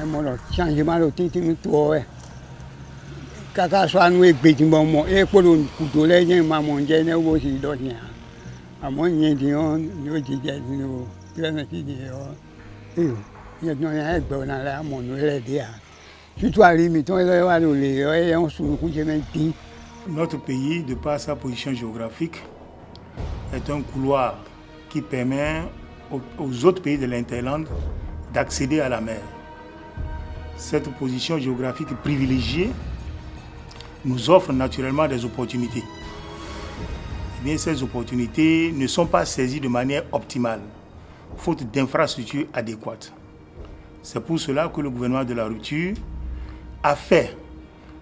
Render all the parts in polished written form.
mon changement de titre, tout. Kaka soit nous bon, et pour le coup de l'air, maman, j'ai aussi d'autres. À mon indion, nous disons, il y a un peu dans la mon si toi, limite, on sous le coup de menti. Notre pays, de par sa position géographique, est un couloir qui permet aux autres pays de l'Interland d'accéder à la mer. Cette position géographique privilégiée nous offre naturellement des opportunités. Eh bien, ces opportunités ne sont pas saisies de manière optimale, faute d'infrastructures adéquates. C'est pour cela que le gouvernement de la rupture a fait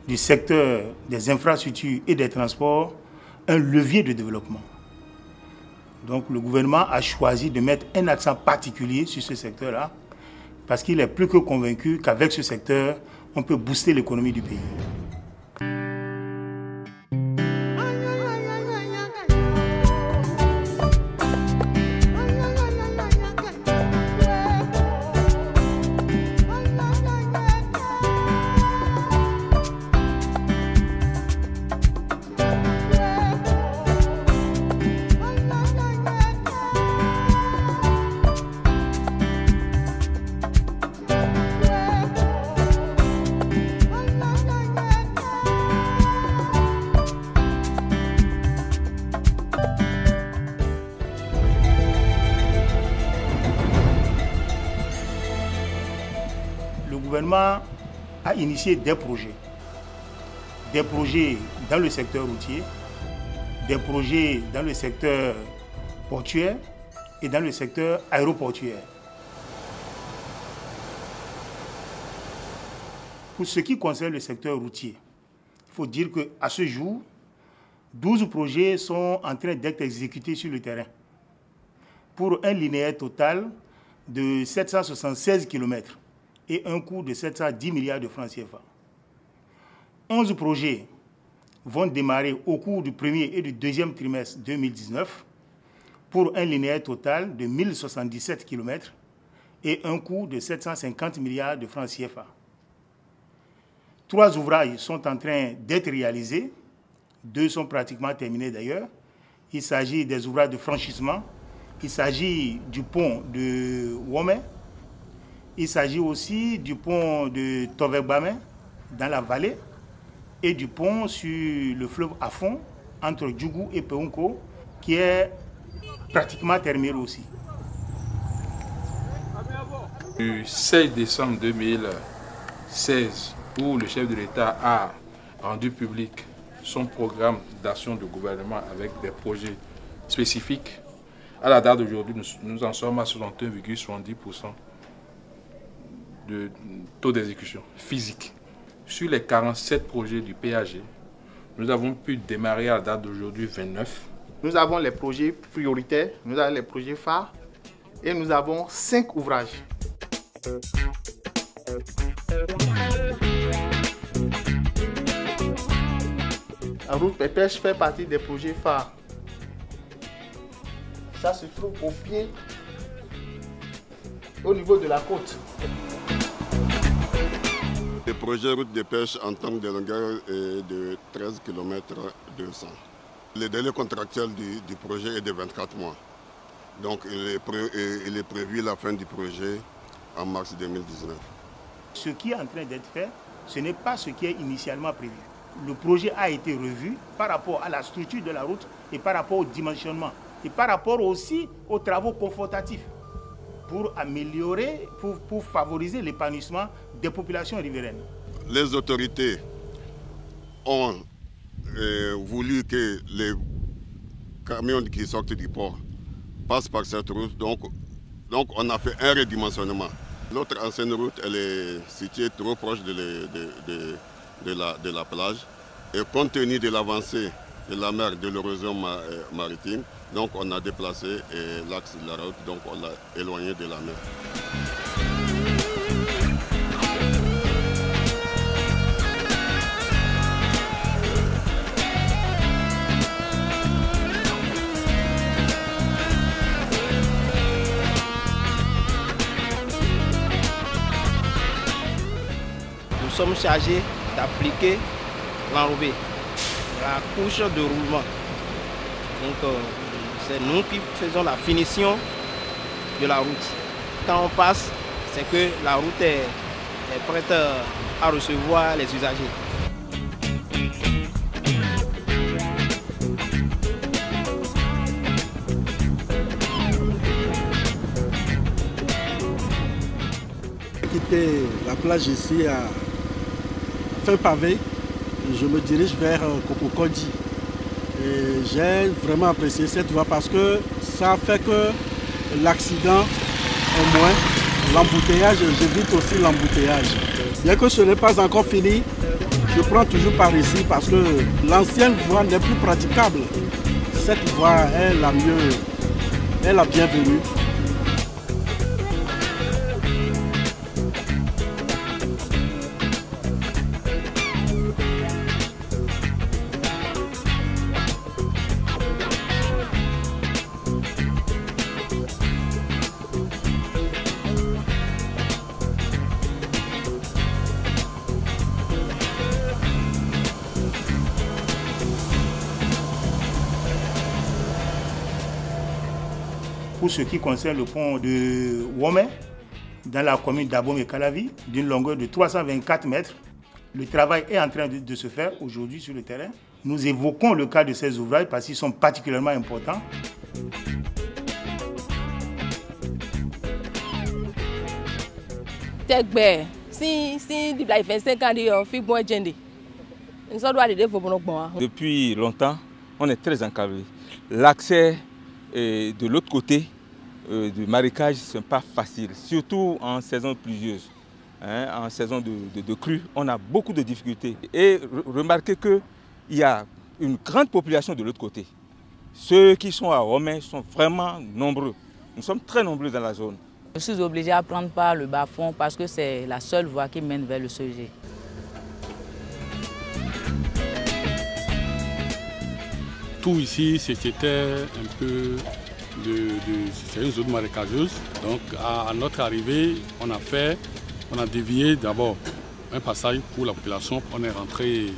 du secteur des infrastructures et des transports un levier de développement. Donc le gouvernement a choisi de mettre un accent particulier sur ce secteur-là parce qu'il est plus que convaincu qu'avec ce secteur, on peut booster l'économie du pays. Le gouvernement a initié des projets dans le secteur routier, des projets dans le secteur portuaire et dans le secteur aéroportuaire. Pour ce qui concerne le secteur routier, il faut dire qu'à ce jour, 12 projets sont en train d'être exécutés sur le terrain pour un linéaire total de 776 km et un coût de 710 milliards de francs CFA. 11 projets vont démarrer au cours du premier et du deuxième trimestre 2019 pour un linéaire total de 1077 km et un coût de 750 milliards de francs CFA. 3 ouvrages sont en train d'être réalisés, 2 sont pratiquement terminés d'ailleurs. Il s'agit des ouvrages de franchissement, il s'agit du pont de Womé, il s'agit aussi du pont de Tovegbame dans la vallée et du pont sur le fleuve Afon entre Djougou et Peunko qui est pratiquement terminé aussi. Du 16 décembre 2016, où le chef de l'État a rendu public son programme d'action de gouvernement avec des projets spécifiques, à la date d'aujourd'hui, nous en sommes à 61,70% de taux d'exécution physique. Sur les 47 projets du PAG, nous avons pu démarrer à la date d'aujourd'hui 29. Nous avons les projets prioritaires, nous avons les projets phares et nous avons 5 ouvrages. La route Pépèche fait partie des projets phares. Ça se trouve au pied, au niveau de la côte. Le projet route de pêche en termes de longueur est de 13 km 200. Le délai contractuel du projet est de 24 mois. Donc il est prévu la fin du projet en mars 2019. Ce qui est en train d'être fait, ce n'est pas ce qui est initialement prévu. Le projet a été revu par rapport à la structure de la route et par rapport au dimensionnement et par rapport aussi aux travaux confortatifs pour améliorer, pour favoriser l'épanouissement des populations riveraines. Les autorités ont voulu que les camions qui sortent du port passent par cette route, donc on a fait un redimensionnement. L'autre ancienne route, elle est située trop proche de la plage. Et compte tenu de l'avancée de la mer, de l'érosion maritime, donc on a déplacé l'axe de la route, donc on l'a éloigné de la mer. sommes chargés d'appliquer l'enrobé, la couche de roulement. Donc c'est nous qui faisons la finition de la route. Quand on passe, c'est que la route est prête à recevoir les usagers. Quitter la plage ici à fin pavé, je me dirige vers Kokokodi. J'ai vraiment apprécié cette voie parce que ça fait que l'accident est moins. L'embouteillage, j'évite aussi l'embouteillage. Bien que ce n'est pas encore fini, je prends toujours par ici parce que l'ancienne voie n'est plus praticable. Cette voie est la mieux, est la bienvenue. Pour ce qui concerne le pont de Womé, dans la commune d'Abom et Calavi, d'une longueur de 324 mètres, le travail est en train de se faire aujourd'hui sur le terrain. Nous évoquons le cas de ces ouvrages parce qu'ils sont particulièrement importants. Depuis longtemps, on est très encadré. L'accès de l'autre côté du marécage, ce n'est pas facile, surtout en saison pluvieuse. En saison de crue, on a beaucoup de difficultés. Et remarquez qu'il y a une grande population de l'autre côté. Ceux qui sont à Womé sont vraiment nombreux. Nous sommes très nombreux dans la zone. Je suis obligé à prendre par le bas-fond parce que c'est la seule voie qui mène vers le CEG. Tout ici, c'était un peu c'est une zone marécageuse. Donc à notre arrivée, on a dévié d'abord un passage pour la population. On est rentré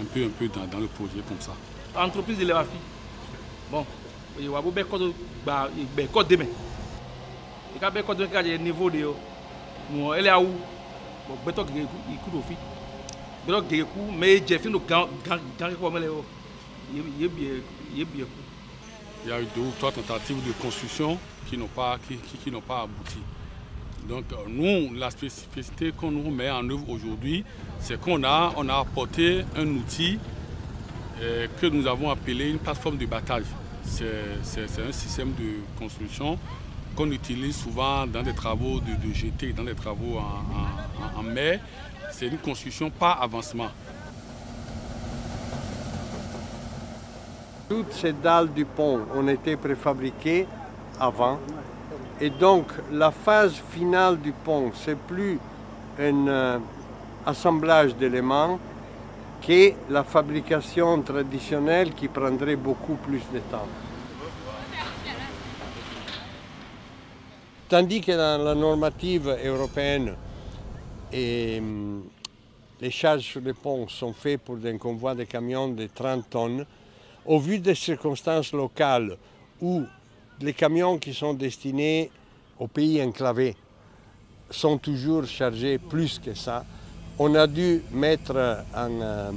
un peu dans le projet comme ça. Entreprise de l'EVAFI. Bon, il y a beaucoup de codes demain. Il y a beaucoup de niveau de elle est où? Bon, beto il coûte au fit. Beto mais j'ai fait le grand comme il y a eu 2 ou 3 tentatives de construction qui n'ont pas abouti. Donc nous, la spécificité qu'on nous met en œuvre aujourd'hui, c'est qu'on a apporté un outil que nous avons appelé une plateforme de battage. C'est un système de construction qu'on utilise souvent dans des travaux de jeté, dans des travaux en mer. C'est une construction par avancement. Toutes ces dalles du pont ont été préfabriquées avant. Et donc la phase finale du pont, c'est plus un assemblage d'éléments que la fabrication traditionnelle qui prendrait beaucoup plus de temps. Tandis que dans la normative européenne, les charges sur les ponts sont faites pour un convoi de camions de 30 tonnes, au vu des circonstances locales où les camions qui sont destinés aux pays enclavés sont toujours chargés plus que ça, on a dû mettre en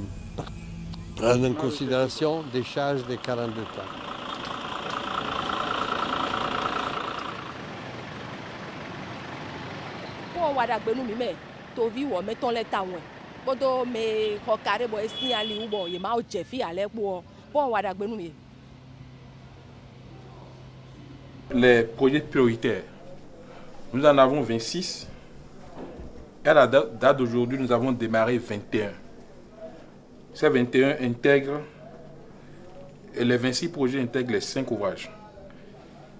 considération des charges de 42 tonnes. Les projets prioritaires, nous en avons 26. Et à la date d'aujourd'hui, nous avons démarré 21. Ces 21 intègrent, et les 26 projets intègrent les 5 ouvrages.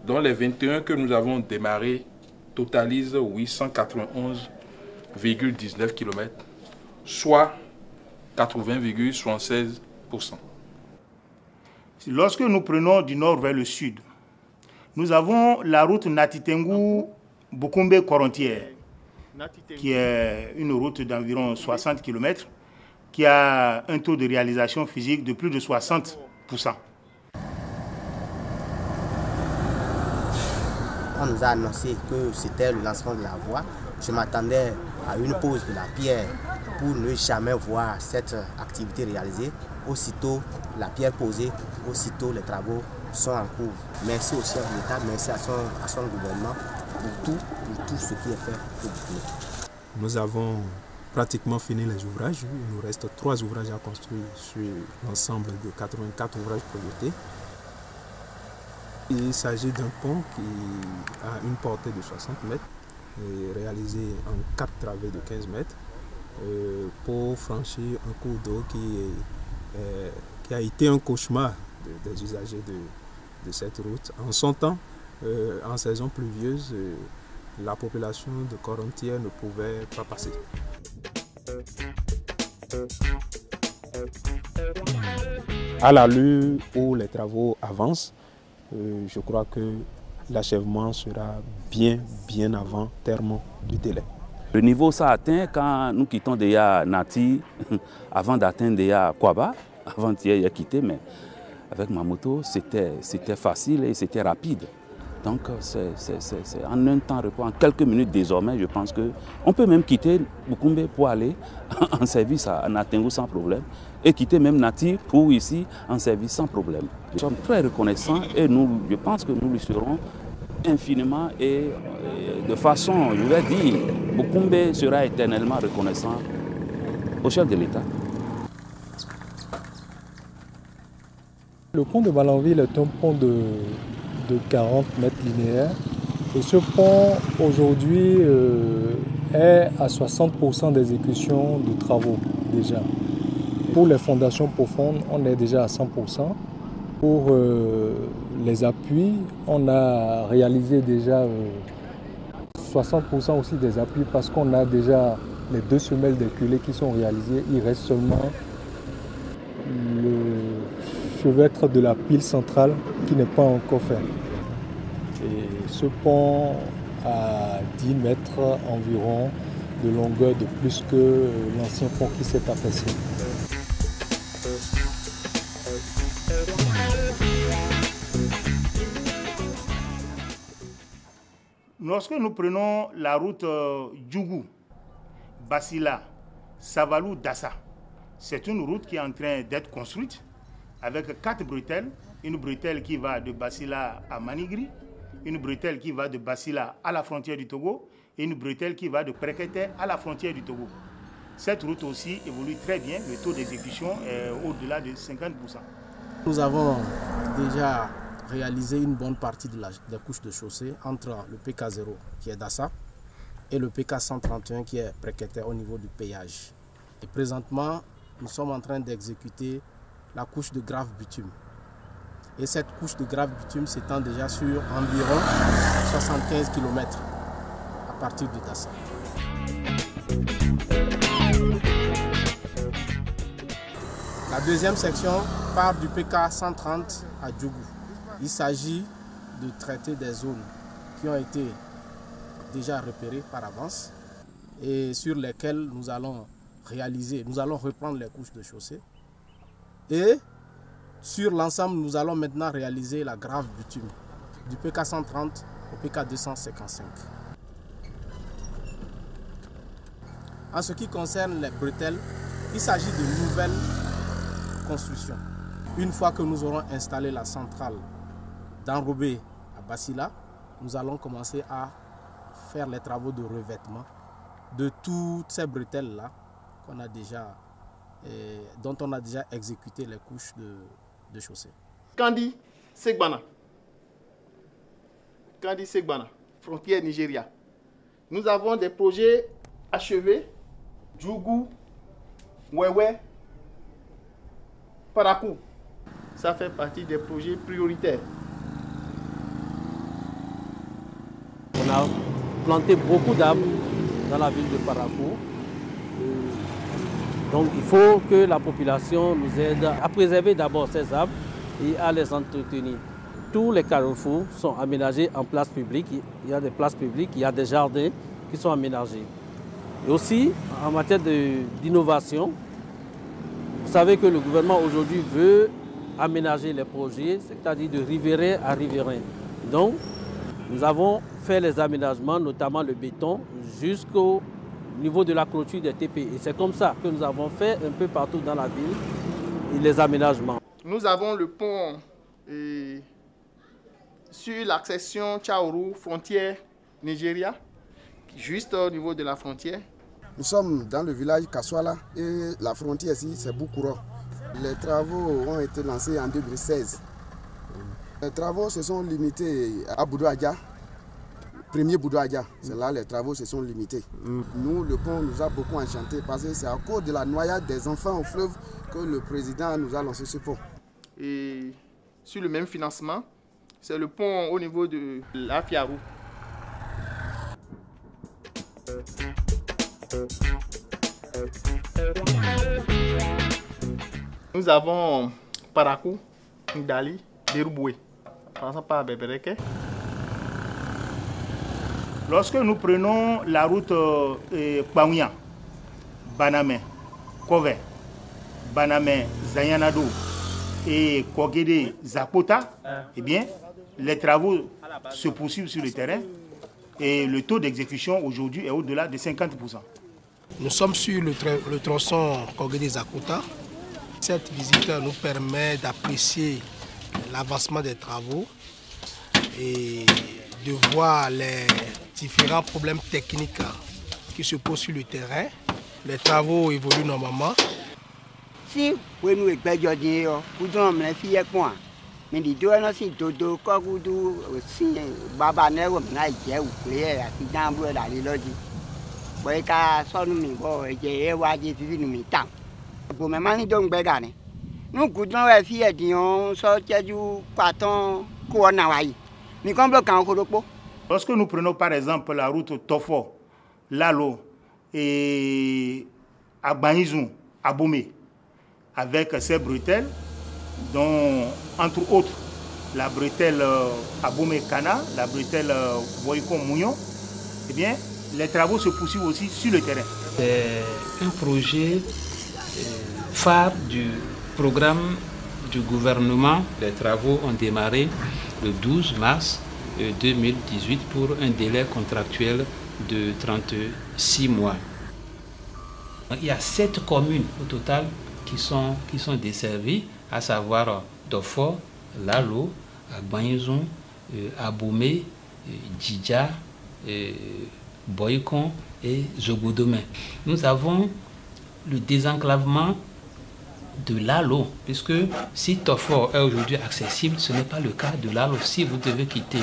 Dont les 21 que nous avons démarrés totalisent 891,19 km, soit 80,76%. Lorsque nous prenons du nord vers le sud, nous avons la route Natitengu-Bukumbe-Korontière qui est une route d'environ 60 km, qui a un taux de réalisation physique de plus de 60%. On nous a annoncé que c'était le lancement de la voie. Je m'attendais à une pause de la pierre pour ne jamais voir cette activité réalisée. Aussitôt la pierre posée, aussitôt les travaux sont en cours. Merci au chef de l'État, merci à son gouvernement pour tout ce qui est fait pour nous. Nous avons pratiquement fini les ouvrages. Il nous reste 3 ouvrages à construire sur l'ensemble de 84 ouvrages projetés. Il s'agit d'un pont qui a une portée de 60 mètres, et réalisé en 4 travées de 15 mètres pour franchir un cours d'eau qui a été un cauchemar des usagers de cette route. En son temps, en saison pluvieuse, la population de Corontière ne pouvait pas passer. À l'allure où les travaux avancent, je crois que l'achèvement sera bien avant terme du délai. Le niveau ça atteint quand nous quittons déjà Nati, avant d'atteindre déjà Kouaba. Avant-hier, il a quitté, mais avec ma moto, c'était facile et c'était rapide. Donc, c'est en un temps record, en quelques minutes désormais, je pense qu'on peut même quitter Bukumbe pour aller en service à Natengu sans problème et quitter même Nati pour ici en service sans problème. Nous sommes très reconnaissants et je pense que nous lui serons infiniment et de façon, je vais dire, Bukumbe sera éternellement reconnaissant au chef de l'État. Le pont de Malanville est un pont de 40 mètres linéaires et ce pont aujourd'hui est à 60% d'exécution de travaux déjà. Pour les fondations profondes, on est déjà à 100%. Pour les appuis, on a réalisé déjà 60% aussi des appuis parce qu'on a déjà les 2 semelles de culées qui sont réalisées. Il reste seulement le chevêtre de la pile centrale qui n'est pas encore fait. Et ce pont a 10 mètres environ de longueur de plus que l'ancien pont qui s'est affaissé. Lorsque nous prenons la route Djougou, Basila, Savalou, Dassa, c'est une route qui est en train d'être construite avec 4 bretelles. Une bretelle qui va de Basila à Manigri, une bretelle qui va de Basila à la frontière du Togo et une bretelle qui va de Prekete à la frontière du Togo. Cette route aussi évolue très bien, le taux d'exécution est au-delà de 50%. Nous avons déjà réalisé une bonne partie des couches de chaussée entre le PK0 qui est Dassa et le PK131 qui est Prekete au niveau du péage. Et présentement, nous sommes en train d'exécuter la couche de grave bitume. Et cette couche de grave bitume s'étend déjà sur environ 75 km à partir du Dassa. La deuxième section part du PK 130 à Djougou. Il s'agit de traiter des zones qui ont été déjà repérées par avance et sur lesquelles nous allons reprendre les couches de chaussée. Et sur l'ensemble, nous allons maintenant réaliser la grave bitume du PK 130 au PK 255. En ce qui concerne les bretelles, il s'agit de nouvelles constructions. Une fois que nous aurons installé la centrale d'Enrobé à Basila, nous allons commencer à faire les travaux de revêtement de toutes ces bretelles-là dont on a déjà exécuté les couches de chaussée. Kandi Segbana, frontière Nigeria. Nous avons des projets achevés, Djougou, Wewe, Parakou. Ça fait partie des projets prioritaires. On a planté beaucoup d'arbres dans la ville de Parakou. Donc il faut que la population nous aide à préserver d'abord ces arbres et à les entretenir. Tous les carrefours sont aménagés en places publiques. Il y a des places publiques, il y a des jardins qui sont aménagés. Et aussi, en matière d'innovation, vous savez que le gouvernement aujourd'hui veut aménager les projets, c'est-à-dire de riverain à riverain. Donc, nous avons fait les aménagements, notamment le béton, jusqu'au niveau de la clôture des TP. Et c'est comme ça que nous avons fait un peu partout dans la ville et les aménagements. Nous avons le pont sur l'accession Tchaourou, frontière Nigeria, juste au niveau de la frontière. Nous sommes dans le village Kaswala et la frontière ici, c'est Boukouro. Les travaux ont été lancés en 2016. Les travaux se sont limités à Boudouadja, premier Boudouadja. C'est là les travaux se sont limités. Nous, le pont nous a beaucoup enchantés parce que c'est à cause de la noyade des enfants au fleuve que le président nous a lancé ce pont. Et sur le même financement, c'est le pont au niveau de la Fiarou. Nous avons Parakou, Ndali, Derouboué, passant par Bebereke. Lorsque nous prenons la route Kpaouia, Banamé, Kové, Banamé, Zayanado et Kogede, Zapota, eh bien, les travaux se poursuivent sur le terrain et le taux d'exécution aujourd'hui est au-delà de 50%. Nous sommes sur le tronçon Kogede-Zakota. Cette visite nous permet d'apprécier l'avancement des travaux et de voir les différents problèmes techniques qui se posent sur le terrain. Les travaux évoluent normalement. Si vous nous avez mais les deux ans, c'est dodo, cogoudou, aussi, babané, ou naïe, ou clé, à qui d'ambre dans les logis. Boy, car son numéro, et j'ai évoqué du numéro. Pour me manier donc bégané. Nous goûtons la fille d'Ion, sortir du quarton, Kouanawaï. Mais comme le camp Koropo. Lorsque nous prenons par exemple la route Tofo, Lalo et Agbanizou, Abomé, avec ces bretelles, dont, entre autres, la bretelle Abomé-Kana, la bretelle Boyko-Mounion, eh bien, les travaux se poursuivent aussi sur le terrain. C'est un projet phare du programme du gouvernement. Les travaux ont démarré le 12 mars 2018 pour un délai contractuel de 36 mois. Il y a 7 communes au total qui sont desservies, à savoir Dofo, Lalo, Agbanizou, Abomé, Djidja, Boycon et Zogodomé. Nous avons le désenclavement de Lalo, puisque si Tofo est aujourd'hui accessible, ce n'est pas le cas de Lalo. Si vous devez quitter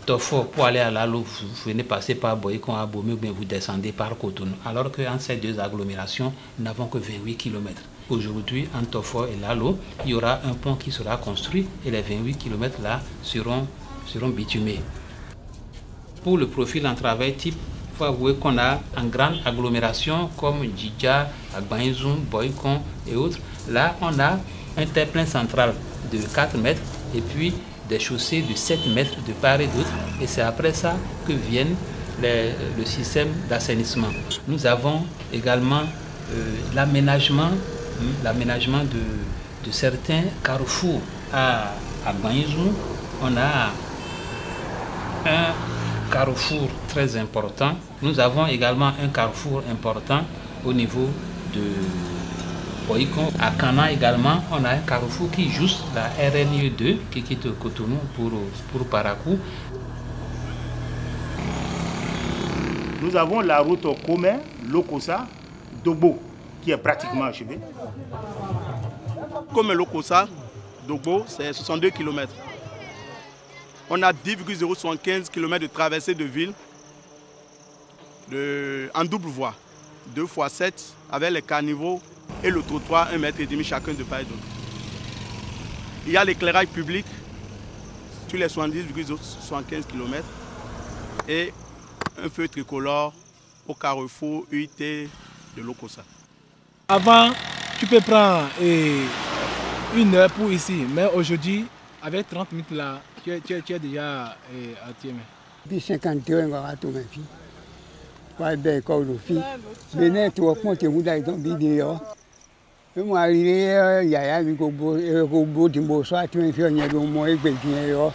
Tofo pour aller à Lalo, vous venez passer par Boycon, Abomé, ou bien vous descendez par Cotonou. Alors qu'entre ces deux agglomérations, nous n'avons que 28 km. Aujourd'hui, entre Tofo et Lalo, il y aura un pont qui sera construit et les 28 km là seront bitumés. Pour le profil en travail type, il faut avouer qu'on a en grande agglomération comme Djidja, Agbanizou, Boycon et autres. Là, on a un terre-plein central de 4 mètres et puis des chaussées de 7 mètres de part et d'autre. Et c'est après ça que viennent le système d'assainissement. Nous avons également l'aménagement de certains carrefours. À Agbanizou, on a un carrefour très important. Nous avons également un carrefour important au niveau de Boycon. À Kana également, on a un carrefour qui juste la RNE 2 qui quitte Cotonou pour Parakou. Nous avons la route Komé, Lokossa, Dogbo, qui est pratiquement achevée. Komé, Lokossa, Dogbo, c'est 62 km. On a 10,075 km de traversée de ville en double voie, 2 x 7, avec les caniveaux et le trottoir 1,5 m chacun de part et d'autre. Il y a l'éclairage public sur les 70,75 km et un feu tricolore au carrefour UIT de Lokossa. Avant, tu peux prendre 1 heure pour ici, mais aujourd'hui, avec 30 minutes là, tu es déjà à Tiémé. Depuis 51 ans, on va tout ma fille. wa bẹ́ẹ̀ kọ́ ló fi bẹ́ẹ̀ tó ọpọ́n tèmú dá ìtàn bí di yọ bí mo àrílé yàyà mi kò bó dìbò sọ àti mi fi ọ̀yẹ́ ló mọ ẹgbẹ̀jì yẹn yọ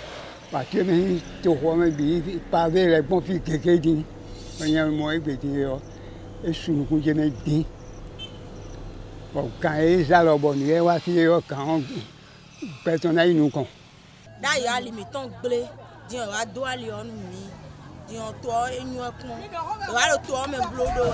pàtó mi tó kọ́ mi bí pavé rẹ̀ gbọ́n fi kékeré di ọ̀yẹ́ mọ ẹgbẹ̀jì yẹn yọ esunukun jẹ́ mi dín ọ̀kan ẹ̀ zálọ̀bọ̀ nìyẹn wá sí ọ̀kan pẹ̀tọ́nà inú kan. D'ailleurs, alimentant blé, dit on va doit aller en mi, dit on toit et nous on va le toit même blodo.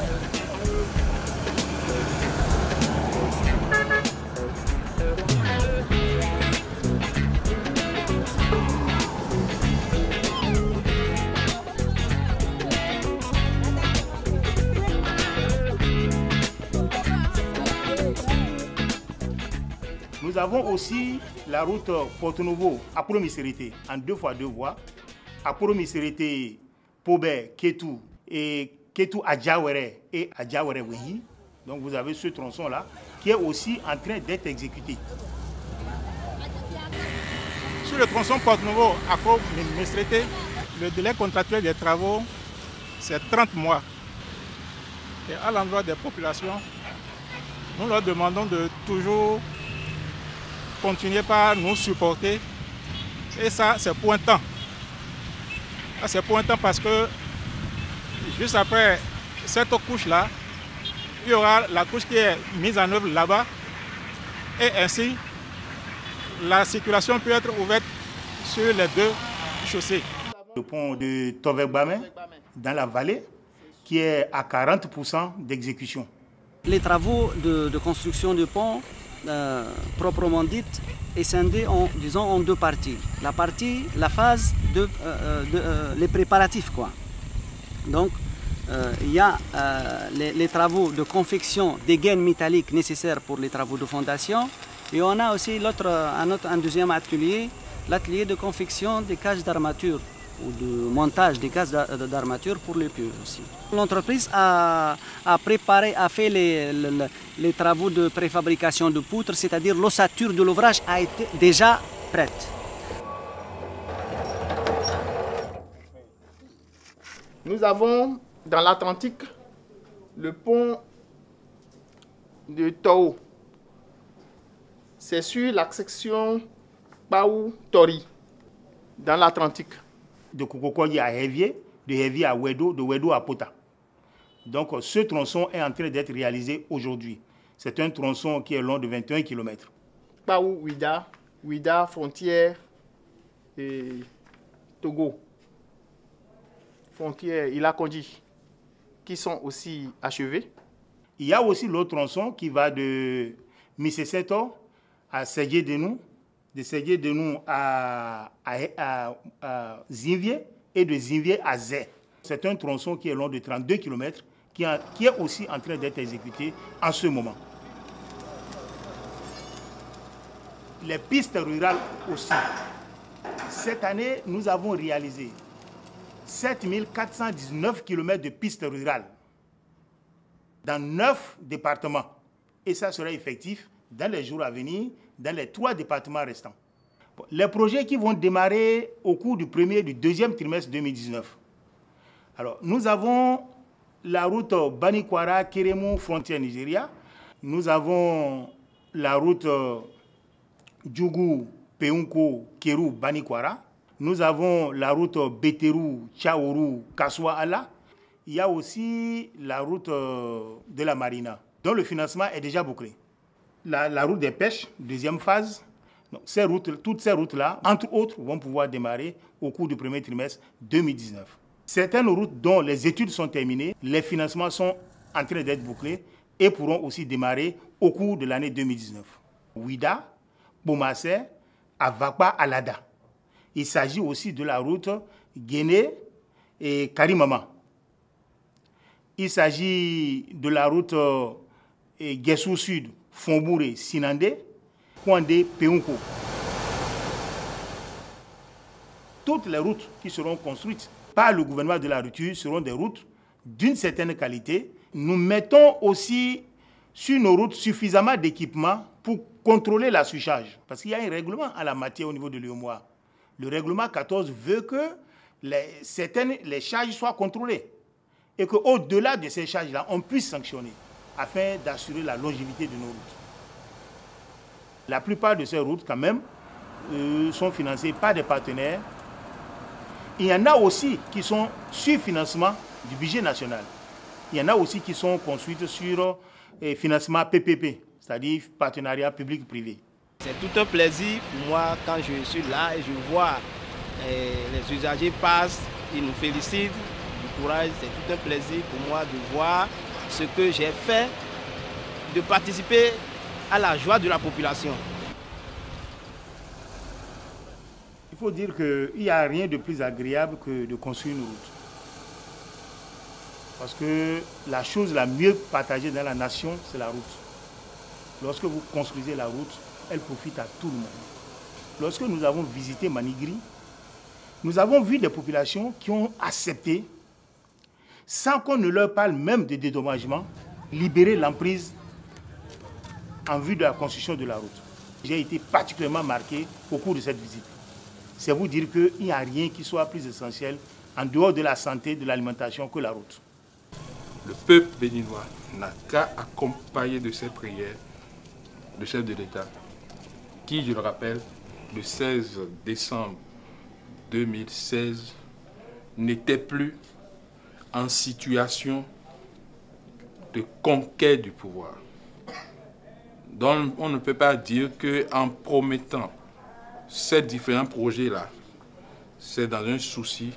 Nous avons aussi la route Porto-Novo à Poro-Miserete en 2 fois 2 voies. À Poro-Miserete, Pobé, Ketu et Ketu Adjawere et Adjawere Wehi. Donc vous avez ce tronçon-là qui est aussi en train d'être exécuté. Sur le tronçon Porto-Novo à Poro-Miserete, le délai contractuel des travaux, c'est 30 mois. Et à l'endroit des populations, nous leur demandons de toujours continuer par nous supporter. Et ça, c'est pour un temps. Ça, c'est pour un temps parce que juste après cette couche-là, il y aura la couche qui est mise en œuvre là-bas. Et ainsi, la circulation peut être ouverte sur les 2 chaussées. Le pont de Tovegbame, dans la vallée, qui est à 40% d'exécution. Les travaux de construction du pont, proprement dite, est scindée en 2 parties. La phase les préparatifs, quoi. Donc, il y a les travaux de confection des gaines métalliques nécessaires pour les travaux de fondation. Et on a aussi un deuxième atelier, l'atelier de confection des cages d'armature ou de montage des cages d'armature pour les pieux aussi. L'entreprise a fait les travaux de préfabrication de poutres, c'est-à-dire l'ossature de l'ouvrage a été déjà prête. Nous avons dans l'Atlantique le pont de Tao. C'est sur la section Paou-Tori, dans l'Atlantique. De Kokokoyi à Hevier, de Hevier à Wedo, de Wedo à Pota. Donc ce tronçon est en train d'être réalisé aujourd'hui. C'est un tronçon qui est long de 21 km. Paou, Ouida, frontière et Togo. Frontière Ilakondi, qui sont aussi achevés. Il y a aussi l'autre tronçon qui va de Miseseto à Ségué-Denou, de Ségué-Denou à Zinvier et de Zinvier à Zé. C'est un tronçon qui est long de 32 km qui est aussi en train d'être exécuté en ce moment. Les pistes rurales aussi. Cette année, nous avons réalisé 7419 km de pistes rurales dans 9 départements. Et ça sera effectif dans les jours à venir, dans les 3 départements restants. Les projets qui vont démarrer au cours du premier et du deuxième trimestre 2019. Alors, nous avons la route Banikwara-Keremu, frontière Nigeria. Nous avons la route Djougou-Peunko-Keru-Banikwara. Nous avons la route Beteru-Tchaourou-Kassoua-Ala. Il y a aussi la route de la Marina, dont le financement est déjà bouclé. La route des pêches, deuxième phase. Donc, toutes ces routes-là, entre autres, vont pouvoir démarrer au cours du premier trimestre 2019. Certaines routes dont les études sont terminées, les financements sont en train d'être bouclés et pourront aussi démarrer au cours de l'année 2019. Ouida, Bomassé, Avakpa, Alada. Il s'agit aussi de la route Guéné et Karimama. Il s'agit de la route Guessou Sud, Fonbouré, Sinandé, Kwandé, Peunko. Toutes les routes qui seront construites par le gouvernement de la rupture seront des routes d'une certaine qualité. Nous mettons aussi sur nos routes suffisamment d'équipements pour contrôler la surcharge. Parce qu'il y a un règlement en la matière au niveau de l'UEMOA. Le règlement 14 veut que les charges soient contrôlées. et qu'au-delà de ces charges-là, on puisse sanctionner afin d'assurer la longévité de nos routes. La plupart de ces routes, quand même, sont financées par des partenaires. Il y en a aussi qui sont sur financement du budget national. Il y en a aussi qui sont construites sur financement PPP, c'est-à-dire partenariat public-privé. C'est tout un plaisir pour moi quand je suis là et je vois les usagers passent, ils nous félicitent du courage. C'est tout un plaisir pour moi de voir ce que j'ai fait, de participer à la joie de la population. Il faut dire qu'il n'y a rien de plus agréable que de construire une route. Parce que la chose la mieux partagée dans la nation, c'est la route. Lorsque vous construisez la route, elle profite à tout le monde. Lorsque nous avons visité Manigri, nous avons vu des populations qui ont accepté, sans qu'on ne leur parle même de dédommagement, libérer l'emprise en vue de la construction de la route. J'ai été particulièrement marqué au cours de cette visite. C'est vous dire qu'il n'y a rien qui soit plus essentiel en dehors de la santé, de l'alimentation que la route. Le peuple béninois n'a qu'à accompagner de ses prières le chef de l'État, qui, je le rappelle, le 16 décembre 2016, n'était plus en situation de conquête du pouvoir. Donc, on ne peut pas dire qu'en promettant ces différents projets-là, c'est dans un souci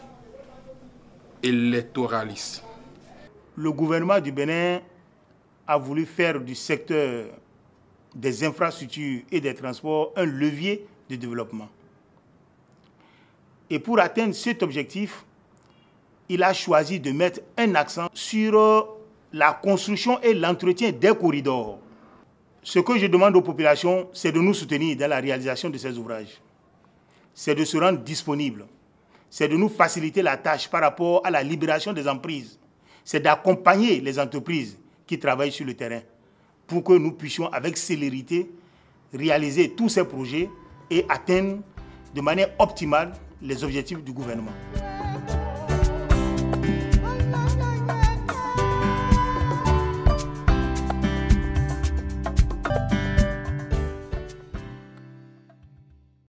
électoraliste. Le gouvernement du Bénin a voulu faire du secteur des infrastructures et des transports un levier de développement. Et pour atteindre cet objectif, il a choisi de mettre un accent sur la construction et l'entretien des corridors. Ce que je demande aux populations, c'est de nous soutenir dans la réalisation de ces ouvrages. C'est de se rendre disponibles. C'est de nous faciliter la tâche par rapport à la libération des emprises. C'est d'accompagner les entreprises qui travaillent sur le terrain pour que nous puissions avec célérité réaliser tous ces projets et atteindre de manière optimale les objectifs du gouvernement.